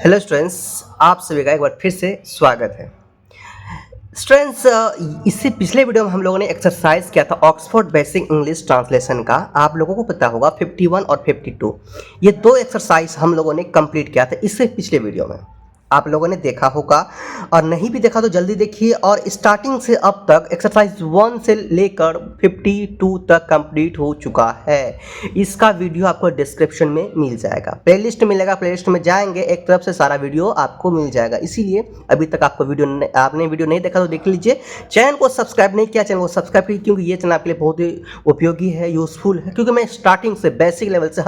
Hello students, आप सभी का एक बार फिर से स्वागत है। स्टूडेंट्स, इससे पिछले वीडियो में हम लोगों ने एक्सरसाइज किया था ऑक्सफोर्ड बेसिक इंग्लिश ट्रांसलेशन का। आप लोगों को पता होगा 51 और 52 ये दो एक्सरसाइज हम लोगों ने कंप्लीट किया था इससे पिछले वीडियो में। आप लोगों ने देखा होगा और नहीं भी देखा तो जल्दी देखिए। और स्टार्टिंग से अब तक एक्सरसाइज 1 से लेकर 52 तक कंप्लीट हो चुका है। इसका वीडियो आपको डिस्क्रिप्शन में मिल जाएगा, प्लेलिस्ट मिलेगा, प्लेलिस्ट में जाएंगे एक तरफ से सारा वीडियो आपको मिल जाएगा। इसीलिए अभी तक आपको आपने वीडियो नहीं देखा तो देख लीजिए। चैनल को सब्सक्राइब नहीं किया, चैनल को सब्सक्राइब कीजिए क्योंकि ये चैनल आपके लिए बहुत ही उपयोगी है, यूजफुल है। क्योंकि मैं स्टार्टिंग से बेसिक लेवल से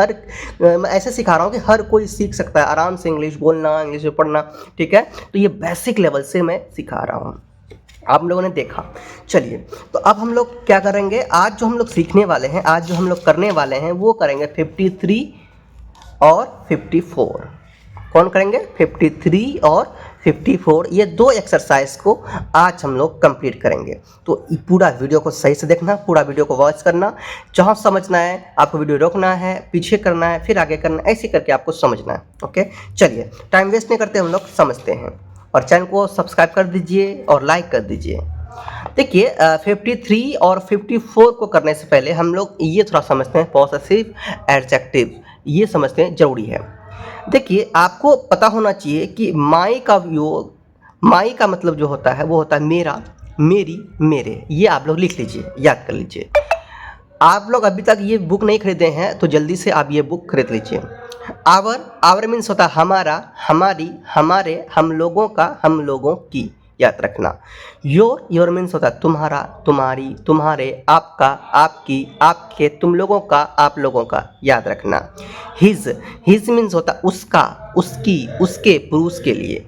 मैं ऐसे सिखा रहा हूँ कि हर कोई सीख सकता है आराम से इंग्लिश बोलना, इंग्लिश में पढ़ना। ठीक है, तो ये बेसिक लेवल से मैं सिखा रहा हूँ, आप लोगों ने देखा। चलिए, तो अब हम लोग क्या करेंगे, आज जो हम लोग सीखने वाले हैं, आज जो हम लोग करने वाले हैं वो करेंगे 53 और 54। कौन करेंगे? 53 और 54। ये दो एक्सरसाइज को आज हम लोग कंप्लीट करेंगे। तो पूरा वीडियो को सही से देखना, पूरा वीडियो को वॉच करना। जहाँ समझना है आपको वीडियो रोकना है, पीछे करना है, फिर आगे करना है, ऐसे करके आपको समझना है। ओके, चलिए टाइम वेस्ट नहीं करते, हम लोग समझते हैं। और चैनल को सब्सक्राइब कर दीजिए और लाइक कर दीजिए। देखिए, 53 और 54 को करने से पहले हम लोग ये थोड़ा समझते हैं, पॉसेसिव एडजेक्टिव ये समझते हैं, जरूरी है। देखिए, आपको पता होना चाहिए कि माई का योग, माई का मतलब जो होता है वो होता है मेरा, मेरी, मेरे। ये आप लोग लिख लीजिए, याद कर लीजिए। आप लोग अभी तक ये बुक नहीं खरीदे हैं तो जल्दी से आप ये बुक खरीद लीजिए। आवर, आवर मीन्स होता है हमारा, हमारी, हमारे, हम लोगों का, हम लोगों की, याद रखना। योर, योर मीन्स होता है तुम्हारा, तुम्हारी, तुम्हारे, आपका, आपकी, आपके, तुम लोगों का, आप लोगों का, याद रखना। हिज, हिज मीन्स होता है उसका, उसकी, उसके, पुरुष के लिए।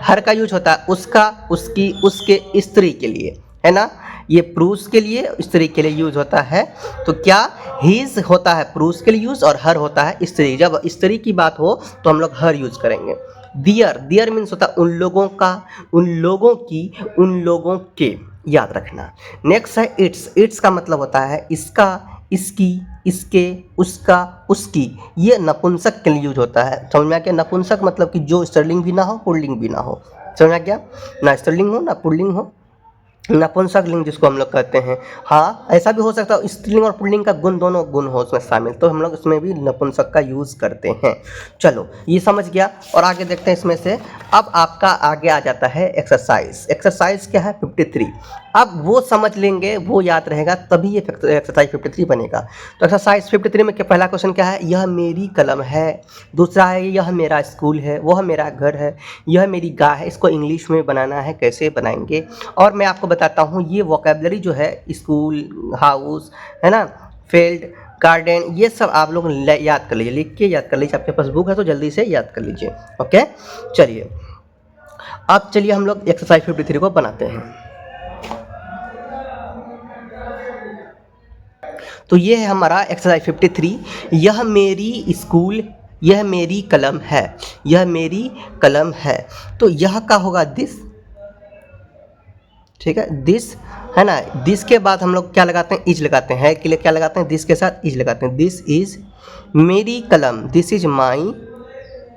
हर का यूज होता है उसका, उसकी, उसके, स्त्री के लिए, है ना। ये पुरुष के लिए, स्त्री के लिए यूज होता है। तो क्या, हिज होता है पुरुष के लिए यूज और हर होता है स्त्री। जब स्त्री की बात हो तो हम लोग हर यूज करेंगे। दियर, दियर मीन्स होता है उन लोगों का, उन लोगों की, उन लोगों के, याद रखना। नेक्स्ट है इट्स, इट्स का मतलब होता है इसका, इसकी, इसके, उसका, उसकी। ये नपुंसक के लिए यूज होता है। समझ में आ गया? नपुंसक मतलब कि जो स्त्रीलिंग भी ना हो, पुल्लिंग भी ना हो। समझ में आ गया? ना स्त्रीलिंग हो ना पुल्लिंग हो, नपुंसक लिंग जिसको हम लोग कहते हैं। हाँ, ऐसा भी हो सकता है स्त्रीलिंग और पुल्लिंग का गुण, दोनों गुण हो उसमें शामिल, तो हम लोग इसमें भी नपुंसक का यूज़ करते हैं। चलो, ये समझ गया और आगे देखते हैं इसमें से। अब आपका आगे आ जाता है एक्सरसाइज। एक्सरसाइज क्या है? 53। अब वो समझ लेंगे, वो याद रहेगा, तभी ये एक्सरसाइज 53 बनेगा। तो एक्सरसाइज 53 में पहला क्वेश्चन क्या है? यह मेरी कलम है। दूसरा है यह मेरा स्कूल है, वह मेरा घर है, यह मेरी गाय है। इसको इंग्लिश में बनाना है, कैसे बनाएंगे? और मैं आपको बताता हूँ, ये वोकेबलरी जो है, स्कूल, हाउस, है ना, फील्ड, गार्डन, ये सब आप लोग याद कर लीजिए, लिख के याद कर लीजिए। आपके पास बुक है तो जल्दी से याद कर लीजिए। ओके, चलिए अब चलिए हम लोग एक्सरसाइज 53 को बनाते हैं। तो ये है हमारा एक्सरसाइज 53। यह मेरी स्कूल, यह मेरी कलम है, यह मेरी कलम है। तो यह का होगा दिस, ठीक है, दिस, है ना। दिस के बाद हम लोग क्या लगाते हैं? इज लगाते हैं। के लिए क्या लगाते हैं? दिस के साथ इज लगाते हैं। दिस इज मेरी कलम, दिस इज माई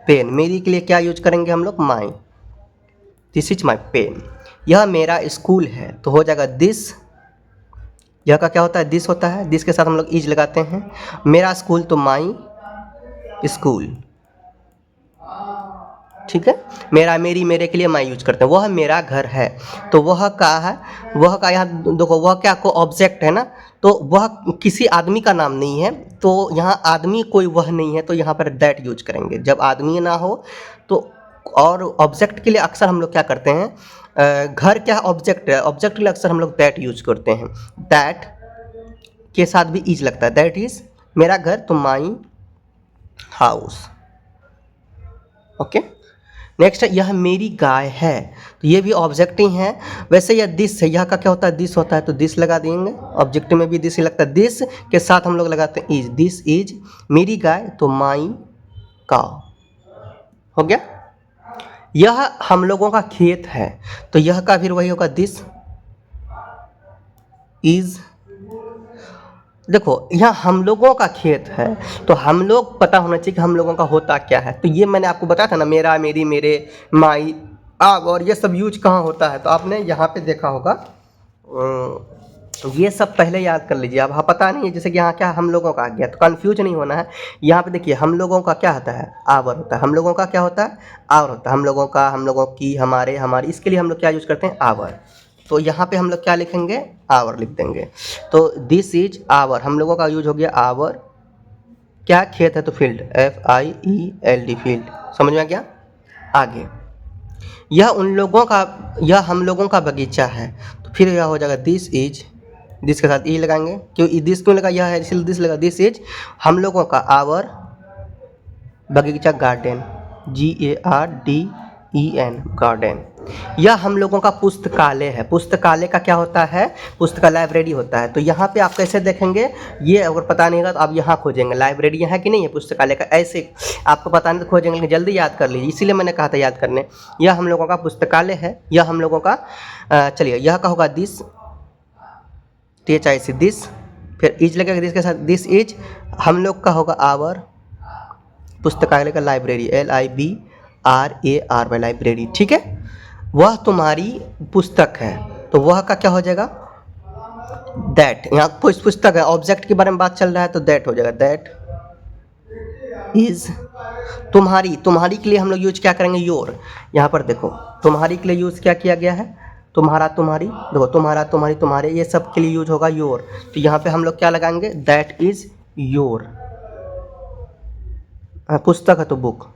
पेन। मेरी के लिए क्या यूज करेंगे हम लोग? My. This is my pen. यह मेरा स्कूल है, तो हो जाएगा दिस। यह का क्या होता है? दिस होता है। दिस के साथ हम लोग इज लगाते हैं। मेरा स्कूल तो माई स्कूल, ठीक है। मेरा, मेरी, मेरे के लिए माई यूज करते हैं। वह मेरा घर है, तो वह का है, वह का यहाँ देखो, वह क्या को ऑब्जेक्ट है ना, तो वह किसी आदमी का नाम नहीं है, तो यहाँ आदमी कोई वह नहीं है, तो यहाँ पर दैट यूज करेंगे जब आदमी ना हो तो। और ऑब्जेक्ट के लिए अक्सर हम लोग क्या करते हैं, घर क्या ऑब्जेक्ट है, ऑब्जेक्ट के लिए अक्सर हम लोग दैट यूज करते हैं। दैट के साथ भी इज लगता है। दैट इज मेरा घर, तो माई हाउस। ओके, नेक्स्ट है यह मेरी गाय है, तो ये भी ऑब्जेक्ट ही है। वैसे यह दिस है, यह का क्या होता है? दिस होता है, तो दिस लगा देंगे। ऑब्जेक्ट में भी दिस ही लगता है। दिस के साथ हम लोग लगाते हैं इज। दिस इज मेरी गाय, तो माई काउ। हो गया। यह हम लोगों का खेत है, तो यह का फिर वही होगा, दिस इज देखो यहाँ हम लोगों का खेत है, तो हम लोग पता होना चाहिए कि हम लोगों का होता क्या है। तो ये मैंने आपको बताया था ना, मेरा, मेरी, मेरे, माई, अब, और ये सब यूज कहाँ होता है, तो आपने यहाँ पे देखा होगा। ये सब पहले याद कर लीजिए। अब हाँ पता नहीं है, जैसे कि यहाँ क्या हम लोगों का आ गया, तो कंफ्यूज नहीं होना है। यहाँ पे देखिए हम लोगों का क्या होता है, आवर होता है। हम लोगों का क्या होता है, आवर होता है। हम लोगों का, हम लोगों की, हमारे, हमारी, इसके लिए हम लोग क्या यूज करते हैं, आवर। तो यहाँ पे हम लोग क्या लिखेंगे, आवर लिख देंगे। तो दिस इज आवर, हम लोगों का यूज हो गया आवर। क्या खेत है, तो फील्ड, FIELD, फील्ड। समझ में आ गया। आगे, यह उन लोगों का, यह हम लोगों का बगीचा है, तो फिर यह हो जाएगा दिस इज, दिस के साथ ई लगाएंगे। क्यों दिस क्यों लगा, यह है इसलिए दिस लगा। दिस इज हम लोगों का आवर बगीचा गार्डन, GARDEN, गार्डन। यह हम लोगों का पुस्तकालय है। पुस्तकालय का क्या होता है, पुस्तकालय लाइब्रेरी होता है। तो यहाँ पे आप कैसे देखेंगे, ये अगर पता नहीं होगा तो आप यहाँ खोजेंगे लाइब्रेरी है कि नहीं है पुस्तकालय का, ऐसे आपको पता नहीं तो खोजेंगे, लेकिन जल्दी याद कर लीजिए, इसीलिए मैंने कहा था याद करने। यह हम लोगों का पुस्तकालय है, यह हम लोगों का, चलिए यह का होगा दिस, THIC, दिस, फिर इज लगेगा दिस के साथ, दिस इज हम लोग का होगा आवर पुस्तकालय का, लाइब्रेरी, LIBRARY, लाइब्रेरी। ठीक है, वह तुम्हारी पुस्तक है, तो वह का क्या हो जाएगा, दैट। यहाँ पुस्तक है, ऑब्जेक्ट के बारे में बात चल रहा है, तो दैट हो जाएगा, दैट इज तुम्हारी। तुम्हारी के लिए हम लोग यूज क्या करेंगे, योर। यहाँ पर देखो तुम्हारी के लिए यूज क्या किया गया है, तुम्हारा, तुम्हारी। देखो तुम्हारा, तुम्हारी, तुम्हारे, ये सब के लिए यूज होगा योर। तो यहाँ पे हम लोग क्या लगाएंगे, दैट इज योर। पुस्तक है तो बुक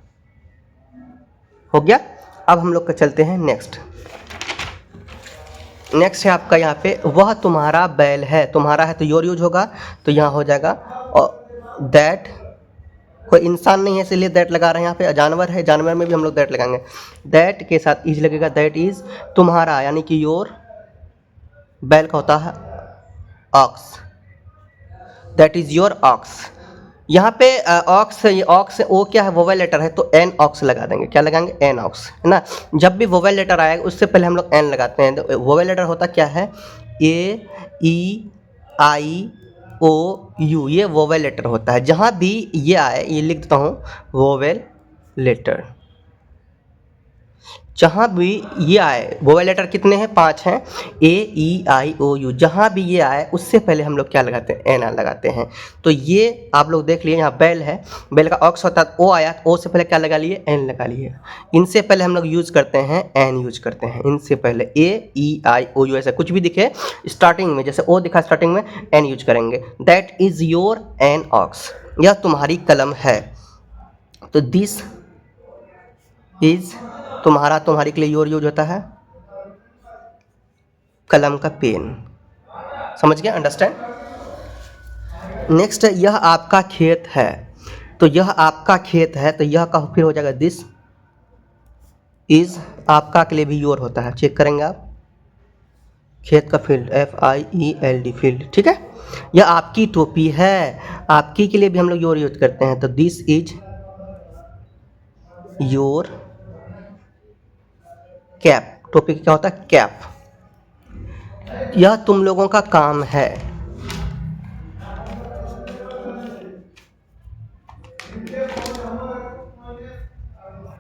हो गया। अब हम लोग का चलते हैं नेक्स्ट। नेक्स्ट है आपका यहाँ पे, वह तुम्हारा बैल है। तुम्हारा है तो योर यूज होगा, तो यहाँ हो जाएगा और दैट, कोई इंसान नहीं है इसलिए दैट लगा रहे हैं यहाँ पे, जानवर है, जानवर में भी हम लोग दैट लगाएंगे। दैट के साथ इज लगेगा, दैट इज तुम्हारा, यानी कि योर। बैल का होता है ox, that is your ox. यहाँ पे ऑक्स, ये ऑक्स, ओ क्या है, वोवेल लेटर है, तो एन ऑक्स लगा देंगे। क्या लगाएंगे, एन ऑक्स, है ना। जब भी वोवेल लेटर आएगा उससे पहले हम लोग एन लगाते हैं। तो वोवेल लेटर होता क्या है, AEIOU, ये वोवेल लेटर होता है। जहाँ भी ये आए, ये लिख देता हूँ, वोवेल लेटर। जहाँ भी ये आए, वोवेल लेटर कितने हैं, 5 हैं, AEIOU। जहाँ भी ये आए उससे पहले हम लोग क्या लगाते हैं, एन लगाते हैं। तो ये आप लोग देख लिए, यहाँ बैल है, बैल का ऑक्स होता है, ओ आया, ओ से पहले क्या लगा लिए, एन लगा लिए। इनसे पहले हम लोग यूज करते हैं, एन यूज करते हैं। इनसे पहले AEIOU, ऐसा कुछ भी दिखे स्टार्टिंग में, जैसे ओ दिखा स्टार्टिंग में, एन यूज करेंगे। That is your an ox, यह तुम्हारी कलम है। तो दिस इज तुम्हारा, तुम्हारी के लिए योर यूज होता है, कलम का पेन। समझ गया, अंडरस्टैंड। नेक्स्ट है, यह आपका खेत है। तो यह आपका खेत है, तो यह का फिर हो जाएगा दिस इज, आपका के लिए भी योर होता है, चेक करेंगे आप। खेत का फील्ड, FIELD, फील्ड। ठीक है, यह आपकी टोपी है, आपकी के लिए भी हम लोग योर यूज करते हैं। तो दिस इज योर कैप, टोपी क्या होता है, कैप। यह तुम लोगों का काम है,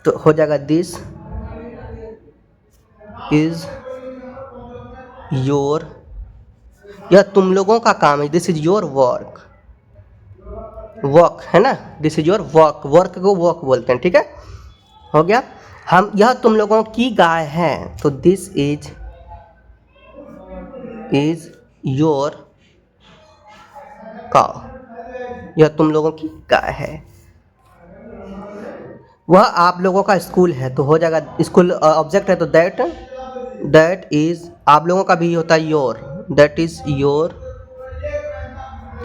तो हो जाएगा दिस इज योर, यह तुम लोगों का काम है, this is your work. Work है ना, this is your work, work को वर्क बोलते हैं। ठीक है, हो गया। हम, यह तुम लोगों की गाय है, तो दिस इज योर काउ, यह तुम लोगों की गाय है। वह आप लोगों का स्कूल है, तो हो जाएगा, स्कूल ऑब्जेक्ट है, तो दैट इज, आप लोगों का भी होता है योर, दैट इज योर,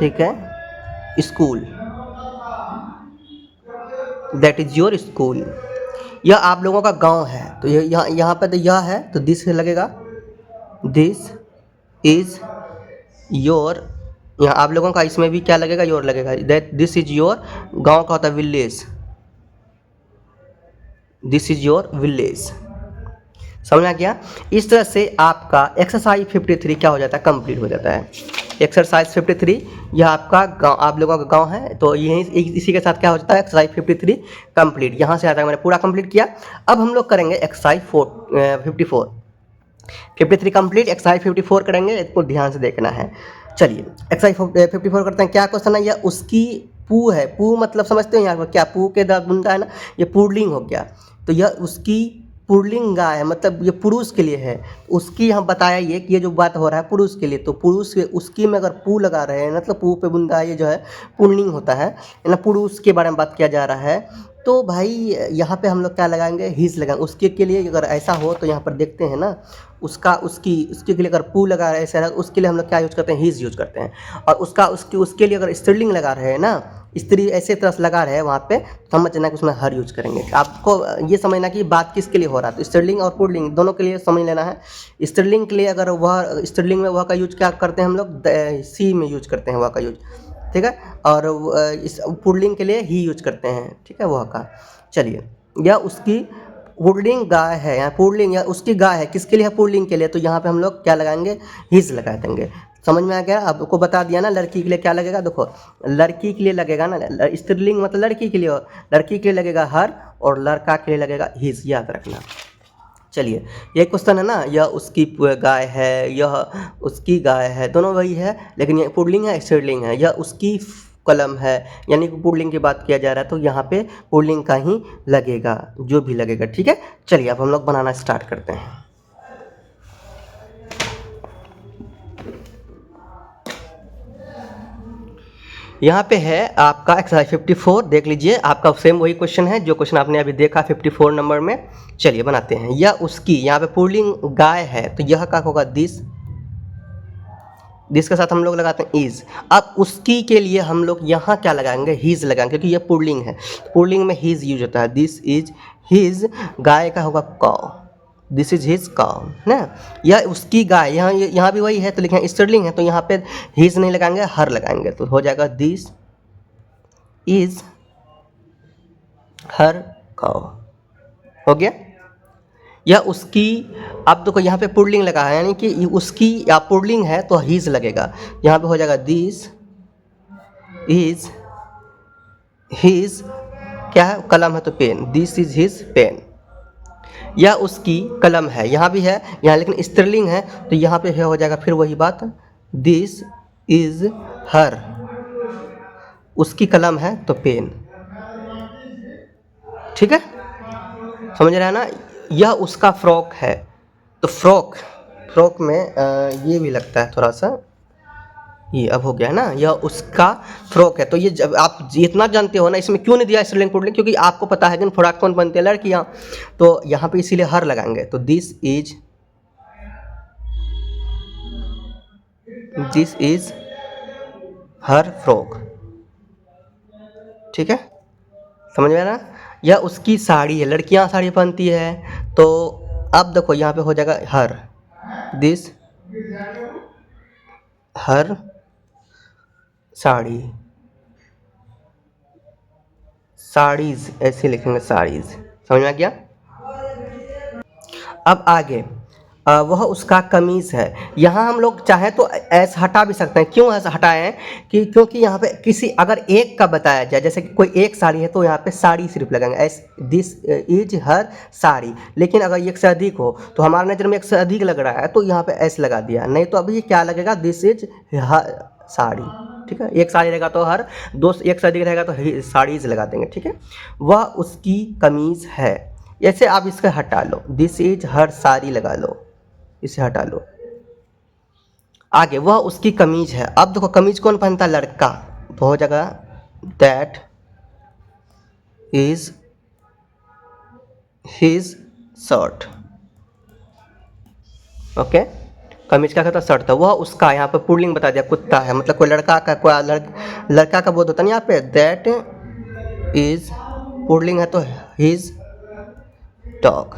ठीक है, school, that is your school. यह आप लोगों का गांव है, तो यहाँ पर तो यह है, तो दिस लगेगा, दिस इज योर, यहाँ आप लोगों का इसमें भी क्या लगेगा, योर लगेगा। दैट दिस इज योर, गांव का होता है village, this is your village. समझ आ गया। इस तरह से आपका एक्सरसाइज 53 क्या हो जाता है, कंप्लीट हो जाता है। एक्सरसाइज 53 यह आपका गाँव, आप लोगों का गांव है, तो यही इसी के साथ क्या हो जाता है, एक्सरसाइज 53 कंप्लीट। यहाँ से आता है मैंने पूरा कंप्लीट किया। अब हम लोग करेंगे एक्सरसाइज 54 53 कंप्लीट, एक्सरसाइज 54 करेंगे, इसको ध्यान से देखना है। चलिए एक्सरसाइज 54 करते हैं। क्या क्वेश्चन है, यह उसकी पू है। पू मतलब समझते हो यहाँ पर क्या, पू के दांत बुनता है ना, ये पुल्लिंग हो गया। तो यह उसकी पुल्लिंग गाय है, मतलब ये पुरुष के लिए है। उसकी यहाँ बताया ये कि ये जो बात हो रहा है पुरुष के लिए, तो पुरुष उसकी में अगर पू लगा रहे हैं, मतलब पू पे बुंदा, ये जो है पुल्लिंग होता है ना, पुरुष के बारे में बात किया जा रहा है। तो भाई यहाँ पे हम लोग क्या लगाएंगे, हिज लगाएंगे। उसके के लिए अगर ऐसा हो तो यहाँ पर देखते हैं ना, उसका उसके के लिए अगर पू लगा रहे हैं ऐसा, उसके लिए हम लोग क्या यूज़ करते हैं, हिज यूज़ करते हैं। और उसके लिए अगर स्त्रीलिंग लगा रहे हैं ना, स्त्री ऐसे तरह से लगा रहे हैं वहाँ पे, तो समझना कि उसमें हर यूज करेंगे। आपको ये समझना कि बात किसके लिए हो रहा है, तो स्त्रीलिंग और पुल्लिंग दोनों के लिए समझ लेना है। स्त्रीलिंग के लिए अगर वह स्त्रीलिंग में वह का यूज क्या करते हैं हम लोग, सी में यूज करते हैं वह का यूज, ठीक है। और इस पुल्लिंग के लिए ही यूज करते हैं, ठीक है, वह का। चलिए, या उसकी पुल्लिंग गाय है, यहाँ पुल्लिंग या उसकी गाय है, किसके लिए है, पुल्लिंग के लिए, तो यहाँ पे हम लोग क्या लगाएंगे, हिज लगा देंगे। समझ में आ गया, आपको बता दिया ना। लड़की के लिए क्या लगेगा, देखो लड़की के लिए लगेगा ना, स्त्रीलिंग मतलब लड़की के लिए, लड़की के लिए लगेगा हर, और लड़का के लिए लगेगा हिज, याद रखना। चलिए, ये क्वेश्चन है ना, यह उसकी गाय है, यह उसकी गाय है, दोनों वही है, लेकिन ये पुल्लिंग है स्त्रीलिंग है। यह उसकी कलम है, यानी कि पुल्लिंग की बात किया जा रहा है, तो यहाँ पे पुल्लिंग का ही लगेगा, जो भी लगेगा, ठीक है। चलिए अब हम लोग बनाना स्टार्ट करते हैं। यहाँ पे है आपका एक्सरसाइज 54, देख लीजिए, आपका सेम वही क्वेश्चन है जो क्वेश्चन आपने अभी देखा 54 नंबर में। चलिए बनाते हैं। यह उसकी, यहाँ पे पुल्लिंग गाय है, तो यह क्या होगा, दिस के साथ हम लोग लगाते हैं इज। अब उसकी के लिए हम लोग यहाँ क्या लगाएंगे, हिज लगाएंगे, क्योंकि यह पुल्लिंग है, पुल्लिंग में हिज यूज होता है। दिस इज हिज, गाय का होगा cow, this is his cow ना। यह उसकी गाय, यहाँ भी वही है, तो लिखें स्त्रीलिंग है, तो यहाँ पे हिज नहीं लगाएंगे, हर लगाएंगे, तो हो जाएगा दिस इज हर काउ, हो गया। यह उसकी, अब देखो यहाँ पे पुल्लिंग लगा है, यानी कि उसकी या पुल्लिंग है तो हिज लगेगा, यहाँ पे हो जाएगा दिस इज हिज, क्या है, कलम है तो pen, this is his pen. यह उसकी कलम है, यहाँ भी है, यहाँ लेकिन स्त्रीलिंग है, तो यहाँ पे हो जाएगा फिर वही बात, दिस इज हर, उसकी कलम है तो पेन, ठीक है, समझ रहे हैं ना। यह उसका फ्रॉक है, तो फ्रॉक में ये भी लगता है थोड़ा सा, ये अब हो गया है ना, यह उसका फ्रॉक है। तो ये जब आप इतना जानते हो ना, इसमें क्यों नहीं दिया स्त्रीलिंग पुल्लिंग, क्योंकि आपको पता है कि फ्रॉक कौन बनते हैं, लड़कियाँ, तो यहाँ पे इसीलिए हर लगाएंगे। तो दिस इज हर फ्रॉक, ठीक है, समझ में आ रहा। यह उसकी साड़ी है, लड़कियां साड़ी पहनती है, तो अब देखो यहाँ पे हो जाएगा हर, दिस हर साड़ी, साड़ीज ऐसे लिखेंगे, साड़ीज, समझ में आ गया। अब आगे वह उसका कमीज़ है, यहाँ हम लोग चाहे तो ऐसा हटा भी सकते हैं। क्यों ऐसा हटाएं, कि क्योंकि यहाँ पे किसी अगर एक का बताया जाए, जैसे कि कोई एक साड़ी है, तो यहाँ पे साड़ी सिर्फ लगाएंगे, एस दिस इज हर साड़ी। लेकिन अगर एक से अधिक हो, तो हमारे नज़र में एक से अधिक लग रहा है, तो यहाँ पे ऐसे लगा दिया, नहीं तो अभी क्या लगेगा, दिस इज हर साड़ी, ठीक है। एक साड़ी रहेगा तो हर, दो एक से अधिक रहेगा तो साड़ीज लगा देंगे, ठीक है। वह उसकी कमीज़ है, ऐसे आप इसका हटा लो, दिस इज हर साड़ी लगा लो, इसे हटा लो। आगे वह उसकी कमीज है, अब देखो कमीज कौन पहनता है, लड़का, तो हो जाएगा that is his shirt, okay. कमीज का कहता शर्ट था, वह उसका, यहाँ पे पुल्लिंग बता दिया, कुत्ता है, मतलब कोई लड़का का, कोई लड़का का बोध होता है ना, यहाँ पे दैट इज पुल्लिंग है तो हिज डॉग,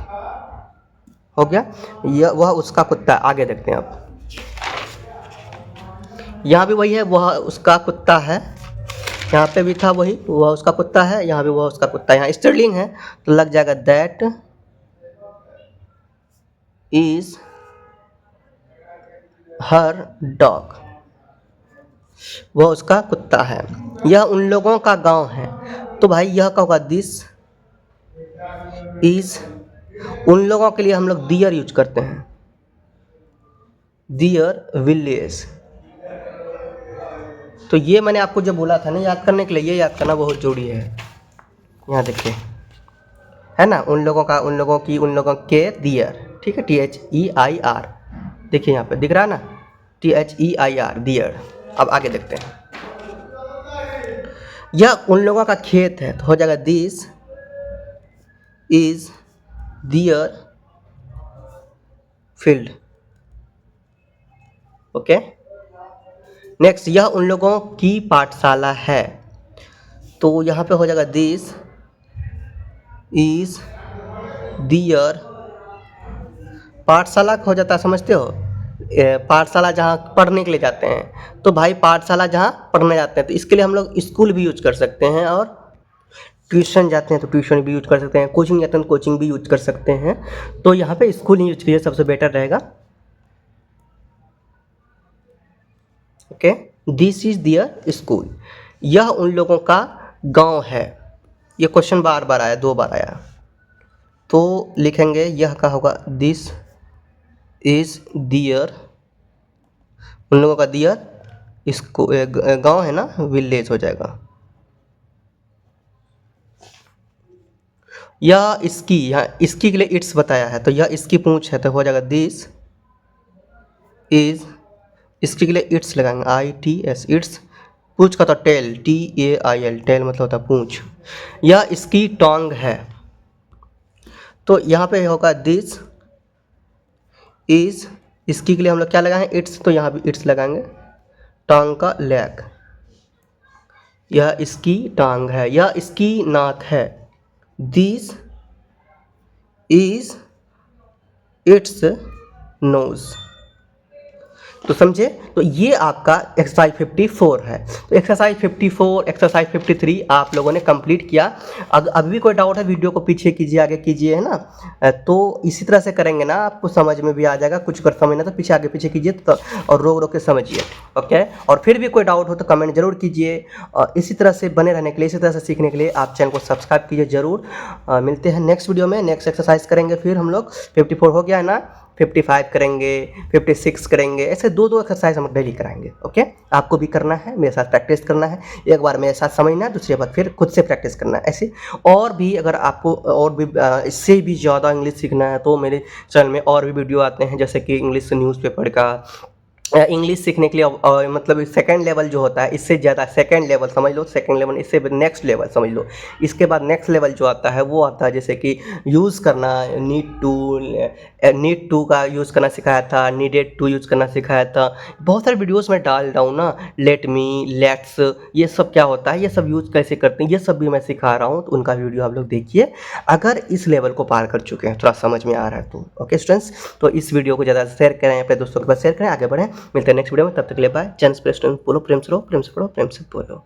हो गया। यह वह उसका कुत्ता है। आगे देखते हैं आप, यहाँ भी वही है, वह उसका कुत्ता है, यहाँ पे भी था वही, वह उसका कुत्ता है, यहाँ भी वह उसका कुत्ता है। यहाँ स्त्रीलिंग है तो लग जाएगा दैट इज हर डॉग, वह उसका कुत्ता है। यह उन लोगों का गांव है, तो भाई यह क्या होगा, दिस इज, उन लोगों के लिए हम लोग दियर यूज करते हैं, दियर विलेज। तो ये मैंने आपको जो बोला था ना याद करने के लिए, ये याद करना बहुत जरूरी है। यहाँ देखिए है ना, उन लोगों का, उन लोगों की, उन लोगों के दियर, ठीक है, THEIR, देखिए यहाँ पे दिख रहा है ना, THEIR दियर। अब आगे देखते हैं, यह उन लोगों का खेत है, तो हो जाएगा this is their field. Okay, next, यह उन लोगों की पाठशाला है, तो यहाँ पे हो जाएगा दिस इज दियर, पाठशाला हो जाता है, समझते हो, पाठशाला जहाँ पढ़ने के लिए जाते हैं, तो भाई पाठशाला जहाँ पढ़ने जाते हैं, तो इसके लिए हम लोग स्कूल भी यूज कर सकते हैं, और ट्यूशन जाते हैं तो ट्यूशन भी यूज कर सकते हैं, कोचिंग जाते हैं तो कोचिंग भी यूज कर सकते हैं। तो यहाँ पे स्कूल यूज कीजिए, सबसे बेटर रहेगा। Okay, this is their school, यह उन लोगों का गांव है। ये क्वेश्चन बार बार आया, 2 बार आया, तो लिखेंगे यह का होगा दिस इज दियर, उन लोगों का दियर, इसको गांव है ना, विलेज हो जाएगा। या इसकी, यहाँ इसकी के लिए इट्स बताया है, तो यह इसकी पूंछ है, तो हो जाएगा दिस इज, इसके लिए इट्स लगाएंगे, ITS, इट्स। पूंछ का तो टेल, TAIL, टेल मतलब होता है पूंछ। यह इसकी टोंग है, तो यहाँ पे होगा दिस इज, इसकी के लिए हम लोग क्या लगाएंगे, इट्स, तो यहाँ भी इट्स लगाएंगे, टांग का लेग, यह इसकी टांग है, यह इसकी नाक है, दिस इज इट्स नोज। तो समझे, तो ये आपका एक्सरसाइज 54 है। तो एक्सरसाइज 54, एक्सरसाइज 53 आप लोगों ने कंप्लीट किया। अगर अभी भी कोई डाउट है, वीडियो को पीछे कीजिए, आगे कीजिए, है ना, तो इसी तरह से करेंगे ना, आपको समझ में भी आ जाएगा। कुछ कर समझना तो पीछे आगे पीछे कीजिए, तो और रोक रोक के समझिए। ओके, और फिर भी कोई डाउट हो तो कमेंट जरूर कीजिए। और इसी तरह से बने रहने के लिए, इसी तरह से सीखने के लिए आप चैनल को सब्सक्राइब कीजिए जरूर। मिलते हैं नेक्स्ट वीडियो में, नेक्स्ट एक्सरसाइज करेंगे। फिर हम लोग 54 हो गया है ना, 55 करेंगे, 56 करेंगे, ऐसे 2-2 एक्सरसाइज हम डेली कराएंगे। ओके, आपको भी करना है, मेरे साथ प्रैक्टिस करना है, एक बार मेरे साथ समझना है, दूसरी बार फिर खुद से प्रैक्टिस करना है। ऐसे और भी अगर आपको और भी इससे भी ज़्यादा इंग्लिश सीखना है, तो मेरे चैनल में और भी वीडियो आते हैं, जैसे कि इंग्लिश न्यूज़पेपर का, इंग्लिश सीखने के लिए मतलब सेकंड लेवल जो होता है, इससे ज़्यादा सेकंड लेवल समझ लो, सेकंड लेवल, इससे नेक्स्ट लेवल समझ लो। इसके बाद नेक्स्ट लेवल जो आता है वो आता है जैसे कि यूज़ करना, नीड टू का यूज़ करना सिखाया था, नीडेड टू यूज़ करना सिखाया था। बहुत सारे वीडियोस में डाल रहा हूँ ना, लेट मी, लेट्स, ये सब क्या होता है, ये सब यूज़ कैसे करते हैं, ये सब भी मैं सिखा रहा हूँ, तो उनका वीडियो आप लोग देखिए अगर इस लेवल को पार कर चुके हैं, थोड़ा समझ में आ रहा है तो। ओके स्टूडेंट्स, तो इस वीडियो को ज़्यादा शेयर करें, अपने दोस्तों के पास शेयर करें, आगे बढ़ें। मिलते हैं नेक्स्ट वीडियो में, तब तक के लिए बाय। चैनल पर स्टूडेंट बोलो, प्रेम से रहो, प्रेम से पढ़ो, प्रेम से बोलो।